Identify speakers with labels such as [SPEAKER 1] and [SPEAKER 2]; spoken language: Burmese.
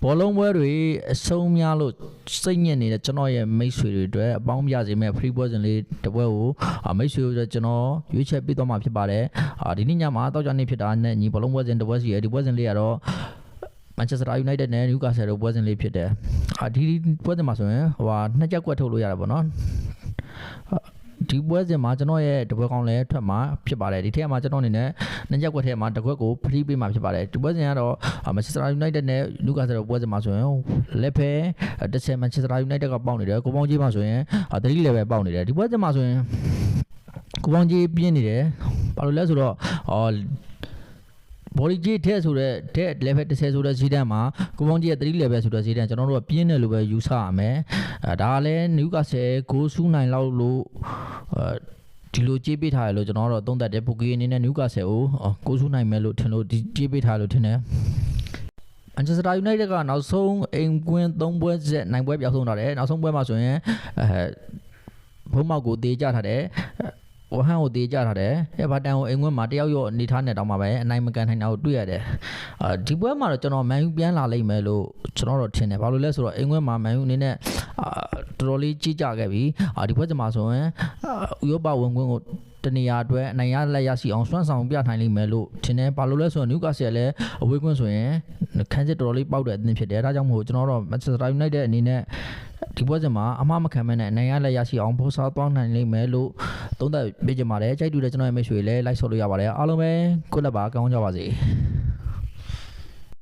[SPEAKER 1] ဘောလုံးပွဲတွေအဆုံးများလို့စိတ်ညစ်နေတဲ့ကျွန်တော်ရဲ့မိတ်ဆွေတွေအတွက်အပေါင်းပြစေမဲ့ free ပွဲစဉ်လေးတစ်ပွဲကိုမိတ်ဆွေတို့ကျွန်တော်ရွေးချယ်ပေးသွားမှာဖြစ်ပါတယ်ဒီနေ့ညမှာတောက်ကြနေဖြစ်တာနဲ့ညီဘောလုံးပွဲစဉ်တစ်ပွဲစီရဲ့ဒီပွဲစဉ်လေးကတော့ Manchester United နဲ့ Newcastle တို့ပွဲစဉ်လေးဖြစ်တယ်ဒီပွဲစဉ်မှာဆိုရင်နှစ်ချက်ကွက်ထုတ်လို့ရတာပေါ့နော်ဒီပွဲစဉ်မှာကျွန်တော်ရဲ့တပွဲကောင်းလဲထွက်မှာဖြစ်ပါတယ်ဒီထက်မှာကျွန်တော်အနေနဲ့နှစ်ချက်ကွက်ထဲမှာတစ်ခွက်ကို free ပေးမှာဖြစ်ပါတယ်ဒီပွဲစဉ်ကတော့ Manchester United နဲ့ Newcastle ပွဲစဉ်မှာဆိုရင်လက်ဖဲတစ်ချက် Manchester United ကပေါက်နေတယ်ကိုပေါင်းကြီးမှာဆိုရင်3 level ပေါက်နေတယ်ဒီပွဲစဉ်မှာဆိုရင်ကိုပေါင်းကြီးပြင်းနေတယ်ဘာလို့လဲဆိုတော့ဘော်လီကြီးထဲဆိုတဲ့တဲ့ level 10ဆိုတဲ့ဈေးတန်းမှာကိုပေါင်းကြီးရဲ့3 level ဆိုတဲ့ဈေးတန်းကျွန်တော်တို့ကပြင်းတယ်လို့ပဲယူဆရမယ်ဒါကလည်း Newcastle ကိုစူးနိုင်လောက်လို့ဒီလိုကြေးပေးထားရလို့ကျွန်တော်တို့သုံးသပ်တယ်ပိုကီအနေနဲ့ Newcastle ကိုစူးနိုင်မယ်လို့ထင်လို့ဒီကြေးပေးထားလို့ထင်တယ် Manchester United ကနောက်ဆုံးအိမ်ကွင်း3ပွဲဆက်နိုင်ပွဲပြောက်ဆုံးထားတယ်နောက်ဆုံးပွဲမှာဆိုရင်ဘုံမောက်ကိုတေးကြထားတယ်ဝဟန်ကိုတေးကြထားတယ်ဘာတန်ကိုအိမ်ကွင်းမှာတယောက်ရော့အနေထားနဲ့တောင်းပါပဲအနိုင်မကန်နိုင်တာကိုတွေ့ရတယ်ဒီပွဲမှာတော့ကျွန်တော်မန်ယူပြန်လာလိမ့်မယ်လို့ကျွန်တော်တို့ထင်တယ်ဘာလို့လဲဆိုတော့အိမ်ကွင်းမှာမန်ယူအနေနဲ့တော်တော်လေးကြီးကြခဲ့ပြီဒီပွဲစဉ်မှာဆိုရင်ဥရောပဝင်ခွင့်ကိုတနေရာအတွက်အနိုင်ရလက်ရရှိအောင်စွမ်းဆောင်ပြနိုင်လိမ့်မယ်လို့ထင်တယ်ဘာလို့လဲဆိုတော့ Newcastle လည်းအဝေးကွင်းဆိုရင်ခန်းစစ်တော်တော်လေးပေါက်တဲ့အသင်းဖြစ်တယ်ဒါကြောင့်မို့ကျွန်တော်တို့ Manchester United အနေနဲ့ဒီပွဲစဉ်မှာအမှားမခံမဲနဲ့အနိုင်ရလက်ရရှိအောင်ပို့စားသွားနိုင်လိမ့်မယ်လို့သုံးသပ်ပေးကြပါတယ်ကြိုက်တူတဲ့ကျွန်တော်ရဲ့မိတ်ဆွေလည်းလိုက်ဆော်လို့ရပါတယ်အားလုံးပဲကိုယ့်လက်ပါကောင်းကြပါစေ